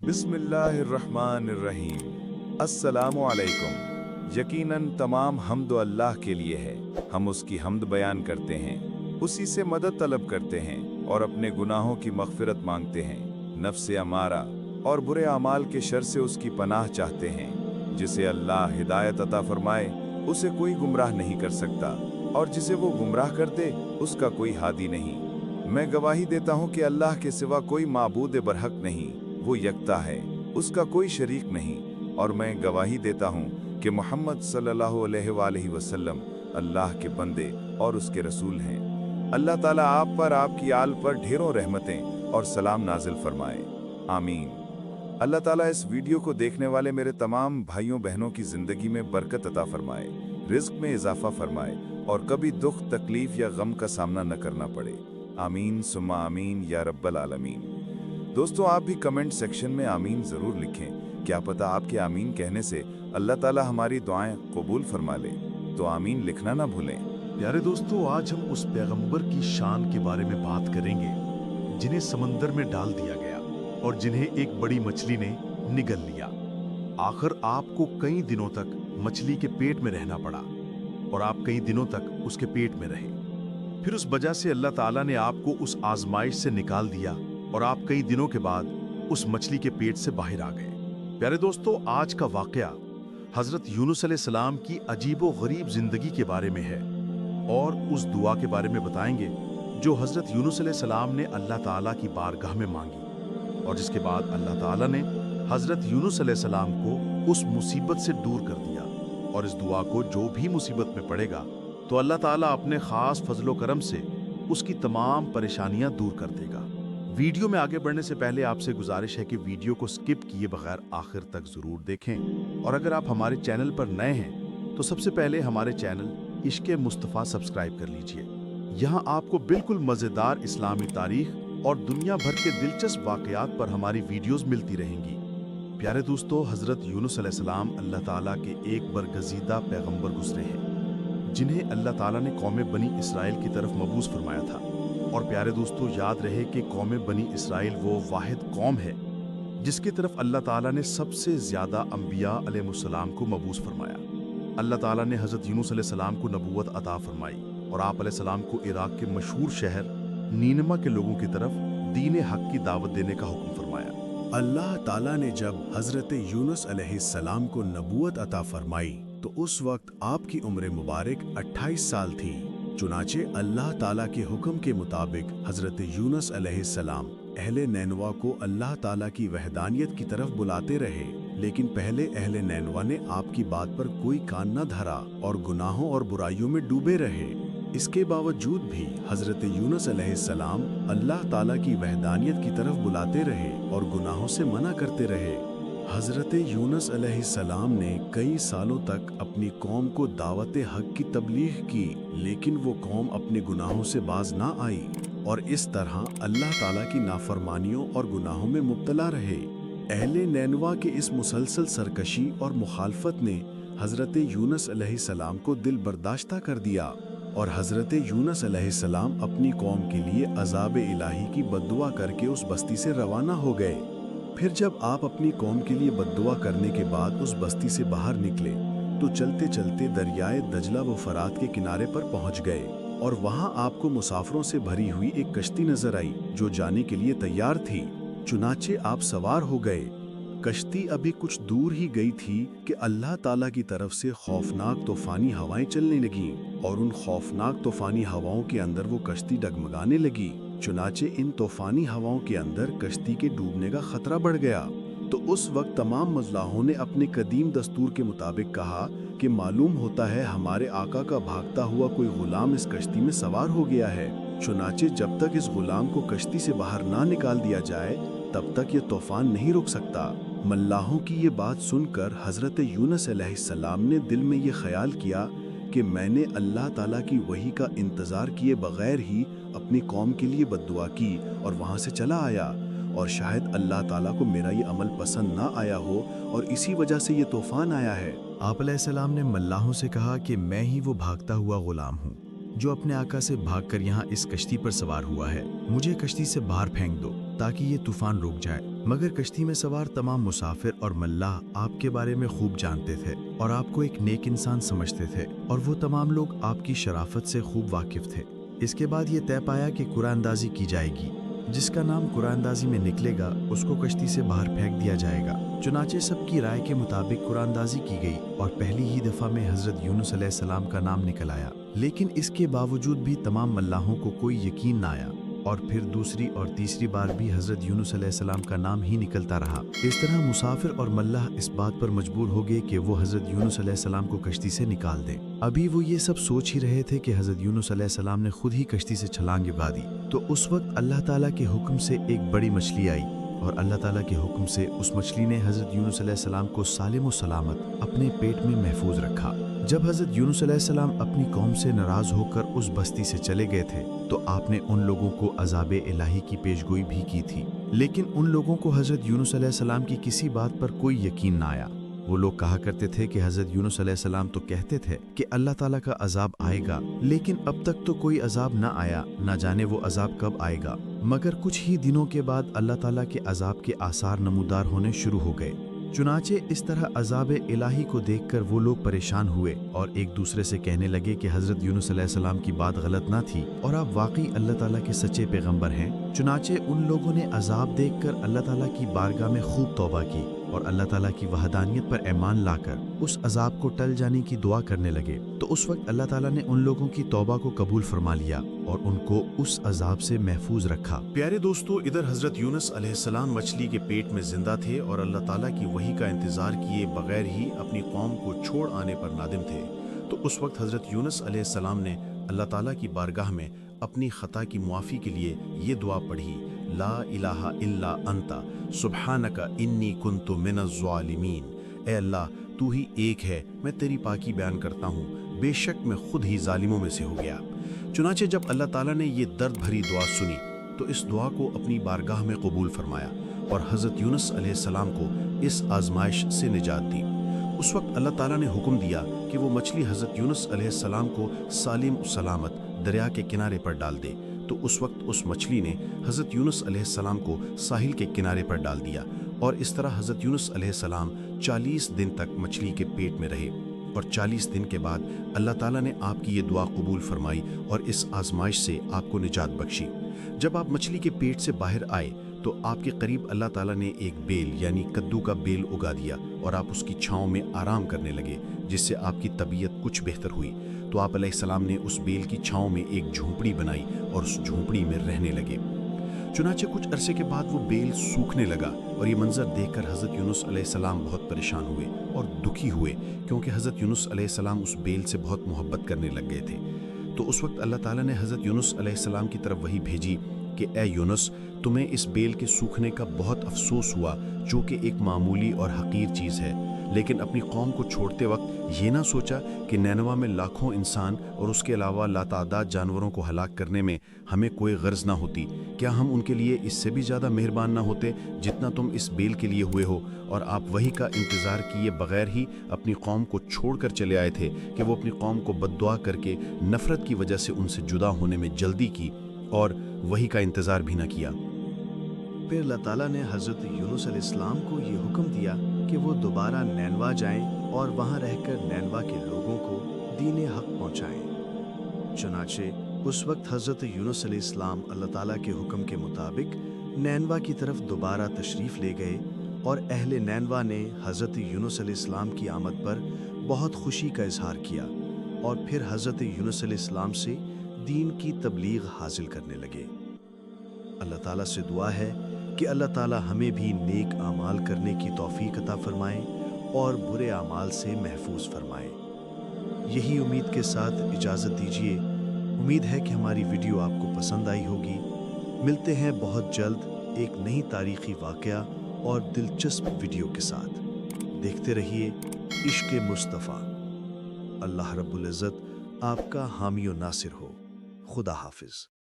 बिस्मिल्लाहिर्रहमानिर्रहीम। अस्सलामु अलैकुम। यकीनन तमाम हम्द अल्लाह के लिए है। हम उसकी हम्द बयान करते हैं, उसी से मदद तलब करते हैं और अपने गुनाहों की मग़फ़िरत मांगते हैं। नफ्स अमारा और बुरे अमाल के शर से उसकी पनाह चाहते हैं। जिसे अल्लाह हिदायत अता फरमाए उसे कोई गुमराह नहीं कर सकता, और जिसे वो गुमराह कर दे उसका कोई हादी नहीं। मैं गवाही देता हूँ कि अल्लाह के सिवा कोई माबूद बरहक नहीं, वो यकता है, उसका कोई शरीक नहीं। और मैं गवाही देता हूँ कि मोहम्मद सल्लल्लाहु अलैहि वसल्लम अल्लाह के बंदे और उसके रसूल हैं। अल्लाह ताला आप पर, आपकी आल पर ढेरों रहमतें और सलाम नाजिल फरमाए, आमीन। अल्लाह ताला इस वीडियो को देखने वाले मेरे तमाम भाइयों बहनों की ज़िंदगी में बरकत अता फरमाए, रिज़्क़ में इजाफ़ा फरमाए और कभी दुख तकलीफ़ या गम का सामना न करना पड़े। आमीन सुम्मा आमीन या रब्बल आलमीन। दोस्तों, आप भी कमेंट सेक्शन में आमीन ज़रूर लिखें। क्या पता आपके आमीन कहने से अल्लाह ताला हमारी दुआएं कबूल फरमा ले, तो आमीन लिखना ना भूलें। प्यारे दोस्तों, आज हम उस पैगंबर की शान के बारे में बात करेंगे जिन्हें समंदर में डाल दिया गया और जिन्हें एक बड़ी मछली ने निगल लिया। आखिर आपको कई दिनों तक मछली के पेट में रहना पड़ा और आप कई दिनों तक उसके पेट में रहे। फिर उस वजह से अल्लाह ताला ने आपको उस आजमाइश से निकाल दिया और आप कई दिनों के बाद उस मछली के पेट से बाहर आ गए। प्यारे दोस्तों, आज का वाकया हजरत यूनुस अलैहिस्सलाम की अजीबो गरीब जिंदगी के बारे में है और उस दुआ के बारे में बताएंगे जो हजरत यूनुस अलैहिस्सलाम ने अल्लाह ताला की बारगाह में मांगी और जिसके बाद अल्लाह ताला ने हजरत यूनुस अलैहिस्सलाम को उस मुसीबत से दूर कर दिया। और इस दुआ को जो भी मुसीबत में पड़ेगा तो अल्लाह ताला अपने खास फजलो करम से उसकी तमाम परेशानियां दूर कर देगा। वीडियो में आगे बढ़ने से पहले आपसे गुजारिश है कि वीडियो को स्किप किए बगैर आखिर तक जरूर देखें, और अगर आप हमारे चैनल पर नए हैं तो सबसे पहले हमारे चैनल इश्क़े मुस्तफ़ा सब्सक्राइब कर लीजिए। यहाँ आपको बिल्कुल मज़ेदार इस्लामी तारीख और दुनिया भर के दिलचस्प वाक़यात पर हमारी वीडियोस मिलती रहेंगी। प्यारे दोस्तों, हजरत यूनुस अलैहिस्सलाम अल्लाह ताला के एक बरगज़ीदा पैगंबर गुजरे हैं जिन्हें अल्लाह ताला ने कौम बनी इसराइल की तरफ मबूस फरमाया था। और प्यारे दोस्तों, याद रहे कि कौम बनी इसराइल वो वाहिद कौम है जिसकी तरफ अल्लाह ताला ने सबसे ज़्यादा अंबिया अलैहिस्सलाम को मबूस फरमाया। अल्लाह ताला ने हज़रत यूनुस अलैहिस्सलाम को नबूवत अता फरमाई और आप अलैहिस्सलाम को इराक के मशहूर शहर नीनवा के लोगों की तरफ दीन हक की दावत देने का हुक्म फरमाया। अल्लाह ताला ने जब हज़रत यूनुस अलैहिस्सलाम को नबूवत अता फरमाई तो उस वक्त आपकी उम्र मुबारक 28 साल थी। चुनाचे अल्लाह ताला के हुक्म के मुताबिक हज़रत यूनुस अलैहिस्सलाम अहले नैनवा को अल्लाह ताला की वहदानियत की तरफ बुलाते रहे, लेकिन पहले अहले नैनवा ने आपकी बात पर कोई कान न धरा और गुनाहों और बुराइयों में डूबे रहे। इसके बावजूद भी हज़रत यूनुस अलैहिस्सलाम अल्लाह ताला की वहदानियत की तरफ बुलाते रहे और गुनाहों से मना करते रहे। हज़रत यूनुस अलैहिस्सलाम ने कई सालों तक अपनी कौम को दावत हक की तबलीग की, लेकिन वो कौम अपने गुनाहों से बाज ना आई और इस तरह अल्लाह ताला की नाफरमानियों और गुनाहों में मुब्तला रहे। अहले नैनवा के इस मुसलसल सरकशी और मुखालफत ने हज़रत यूनुस अलैहिस्सलाम को दिल बर्दाश्ता कर दिया और हज़रत यूनुस अलैहिस्सलाम अपनी कौम के लिए अज़ाब इलाही की बद्दुआ करके उस बस्ती से रवाना हो गए। फिर जब आप अपनी कौम के लिए बद्दुआ करने के बाद उस बस्ती से बाहर निकले तो चलते चलते दरियाए दजला व फरात के किनारे पर पहुंच गए और वहां आपको मुसाफिरों से भरी हुई एक कश्ती नजर आई जो जाने के लिए तैयार थी। चुनाचे आप सवार हो गए। कश्ती अभी कुछ दूर ही गई थी कि अल्लाह ताला की तरफ से खौफनाक तूफानी हवाएं चलने लगीं और उन खौफनाक तूफानी हवाओं के अंदर वो कश्ती डगमगाने लगी। चुनाचे इन तूफानी हवाओं के अंदर कश्ती के डूबने का खतरा बढ़ गया। तो उस वक्त तमाम मजलाहों ने अपने कदीम दस्तूर के मुताबिक कहा कि मालूम होता है हमारे आका का भागता हुआ कोई गुलाम इस कश्ती में सवार हो गया है। चुनाचे जब तक इस गुलाम को कश्ती से बाहर ना निकाल दिया जाए तब तक ये तूफान नहीं रुक सकता। मल्लाहों की ये बात सुनकर हज़रत यूनुस अलैहिस्सलाम ने दिल में ये ख्याल किया कि मैंने अल्लाह ताला की वही का इंतज़ार किए बगैर ही अपनी कौम के लिए बद्दुआ की और वहाँ से चला आया, और शायद अल्लाह ताला को मेरा ये अमल पसंद ना आया हो और इसी वजह से ये तूफ़ान आया है। आप अलैहिस्सलाम ने मल्लाहों से कहा कि मैं ही वो भागता हुआ गुलाम हूँ जो अपने आका से भागकर यहाँ इस कश्ती पर सवार हुआ है। मुझे कश्ती से बाहर फेंक दो ताकि ये तूफान रुक जाए। مگر کشتی میں سوار تمام مسافر اور ملاح آپ کے بارے میں خوب جانتے تھے اور آپ کو ایک نیک انسان سمجھتے تھے، اور وہ تمام لوگ آپ کی شرافت سے خوب واقف تھے۔ اس کے بعد یہ طے پایا کہ قرآن اندازی کی جائے گی۔ جس کا نام قرآن اندازی میں نکلے گا اس کو کشتی سے باہر پھینک دیا جائے گا۔ چنانچہ سب کی رائے کے مطابق قرآن اندازی کی گئی اور پہلی ہی دفعہ میں حضرت یونس علیہ السلام کا نام نکل آیا، لیکن اس کے باوجود بھی تمام ملاحوں کو کوئی یقین نہ آیا، اور پھر دوسری اور تیسری بار بھی حضرت یونس علیہ السلام کا نام ہی نکلتا رہا۔ اس طرح مسافر اور ملاح اس بات پر مجبور ہو گئے کہ وہ حضرت یونس علیہ السلام کو کشتی سے نکال دیں۔ ابھی وہ یہ سب سوچ ہی رہے تھے کہ حضرت یونس علیہ السلام نے خود ہی کشتی سے چھلانگ لگا دی، تو اس وقت اللہ تعالیٰ کے حکم سے ایک بڑی مچھلی آئی، اور اللہ تعالیٰ کے حکم سے اس مچھلی نے حضرت یونس علیہ السلام کو سالم و سلامت اپنے پیٹ میں محفوظ رکھا۔ جب حضرت یونس علیہ السلام اپنی قوم سے ناراض ہو کر اس بستی سے چلے گئے تھے تو آپ نے ان لوگوں کو عذاب الہی کی پیشگوئی بھی کی تھی، لیکن ان لوگوں کو حضرت یونس علیہ السلام کی کسی بات پر کوئی یقین نہ آیا۔ وہ لوگ کہا کرتے تھے کہ حضرت یونس علیہ السلام تو کہتے تھے کہ اللہ تعالیٰ کا عذاب آئے گا، لیکن اب تک تو کوئی عذاب نہ آیا، نہ جانے وہ عذاب کب آئے گا۔ مگر کچھ ہی دنوں کے بعد اللہ تعالیٰ کے عذاب کے آثار نمودار ہونے شروع ہو گئے۔ چنانچہ اس طرح عذاب الہی کو دیکھ کر وہ لوگ پریشان ہوئے اور ایک دوسرے سے کہنے لگے کہ حضرت یونس علیہ السلام کی بات غلط نہ تھی اور آپ واقعی اللہ تعالیٰ کے سچے پیغمبر ہیں۔ چنانچہ ان لوگوں نے عذاب دیکھ کر اللہ تعالیٰ کی بارگاہ میں خوب توبہ کی اور اللہ تعالیٰ کی وحدانیت پر ایمان لا کر اس عذاب کو ٹل جانے کی دعا کرنے لگے۔ تو اس وقت اللہ تعالیٰ نے ان لوگوں کی توبہ کو قبول فرما لیا اور ان کو اس عذاب سے محفوظ رکھا۔ پیارے دوستو، ادھر حضرت یونس علیہ السلام مچھلی کے پیٹ میں زندہ تھے اور اللہ تعالیٰ کی وحی کا انتظار کیے بغیر ہی اپنی قوم کو چھوڑ آنے پر نادم تھے۔ تو اس وقت حضرت یونس علیہ السلام نے اللہ تعالیٰ کی بارگاہ میں اپنی خطا کی معافی کے لیے یہ دعا پڑھی: لا الہ الا انت سبحانک انی کنت من الظالمین۔ اے اللہ، تو ہی ایک ہے، میں تیری پاکی بیان کرتا ہوں، بے شک میں خود ہی ظالموں میں سے ہو گیا۔ چنانچہ جب اللہ تعالیٰ نے یہ درد بھری دعا سنی تو اس دعا کو اپنی بارگاہ میں قبول فرمایا اور حضرت یونس علیہ السلام کو اس آزمائش سے نجات دی۔ اس وقت اللہ تعالیٰ نے حکم دیا کہ وہ مچھلی حضرت یونس علیہ السلام کو سالم سلامت دریا کے کنارے پر ڈال دے۔ تو اس وقت اس مچھلی نے حضرت یونس علیہ السلام کو ساحل کے کنارے پر ڈال دیا، اور اس طرح حضرت یونس علیہ السلام 40 دن تک مچھلی کے پیٹ میں رہے، اور 40 دن کے بعد اللہ تعالیٰ نے آپ کی یہ دعا قبول فرمائی اور اس آزمائش سے آپ کو نجات بخشی۔ جب آپ مچھلی کے پیٹ سے باہر آئے تو آپ کے قریب اللہ تعالیٰ نے ایک بیل یعنی کدو کا بیل اگا دیا اور آپ اس کی چھاؤں میں آرام کرنے لگے، جس سے آپ کی طبیعت کچھ بہتر ہوئی۔ تو آپ علیہ السلام نے اس بیل کی چھاؤں میں ایک جھونپڑی بنائی اور اس جھونپڑی میں رہنے لگے۔ چنانچہ کچھ عرصے کے بعد وہ بیل سوکھنے لگا، اور یہ منظر دیکھ کر حضرت یونس علیہ السلام بہت پریشان ہوئے اور دکھی ہوئے، کیونکہ حضرت یونس علیہ السلام اس بیل سے بہت محبت کرنے لگ گئے تھے۔ تو اس وقت اللہ تعالیٰ نے حضرت یونس علیہ السلام کی طرف وحی بھیجی کہ اے یونس، تمہیں اس بیل کے سوکھنے کا بہت افسوس ہوا، جو کہ ایک معمولی اور حقیر چیز ہے، لیکن اپنی قوم کو چھوڑتے وقت یہ نہ سوچا کہ نینوا میں لاکھوں انسان اور اس کے علاوہ لاتعداد جانوروں کو ہلاک کرنے میں ہمیں کوئی غرض نہ ہوتی؟ کیا ہم ان کے لیے اس سے بھی زیادہ مہربان نہ ہوتے جتنا تم اس بیل کے لیے ہوئے ہو؟ اور آپ وحی کا انتظار کیے بغیر ہی اپنی قوم کو چھوڑ کر چلے آئے تھے کہ وہ اپنی قوم کو بد دعا کر کے نفرت کی وجہ سے ان سے جدا ہونے میں جلدی کی اور وحی کا انتظار بھی نہ کیا۔ پھر اللہ تعالیٰ نے حضرت یونس علیہ السلام کو یہ حکم دیا کہ وہ دوبارہ نینوا جائیں اور وہاں رہ کر نینوا کے لوگوں کو دین حق پہنچائیں۔ چنانچہ اس وقت حضرت یونس علیہ السلام اللہ تعالیٰ کے حکم کے مطابق نینوا کی طرف دوبارہ تشریف لے گئے، اور اہل نینوا نے حضرت یونس علیہ السلام کی آمد پر بہت خوشی کا اظہار کیا، اور پھر حضرت یونس علیہ السلام سے دین کی تبلیغ حاصل کرنے لگے۔ اللہ تعالیٰ سے دعا ہے کہ اللہ تعالیٰ ہمیں بھی نیک اعمال کرنے کی توفیق عطا فرمائے اور برے اعمال سے محفوظ فرمائے۔ یہی امید کے ساتھ اجازت دیجیے۔ امید ہے کہ ہماری ویڈیو آپ کو پسند آئی ہوگی۔ ملتے ہیں بہت جلد ایک نئی تاریخی واقعہ اور دلچسپ ویڈیو کے ساتھ۔ دیکھتے رہیے عشق مصطفیٰ۔ اللہ رب العزت آپ کا حامی و ناصر ہو۔ خدا حافظ۔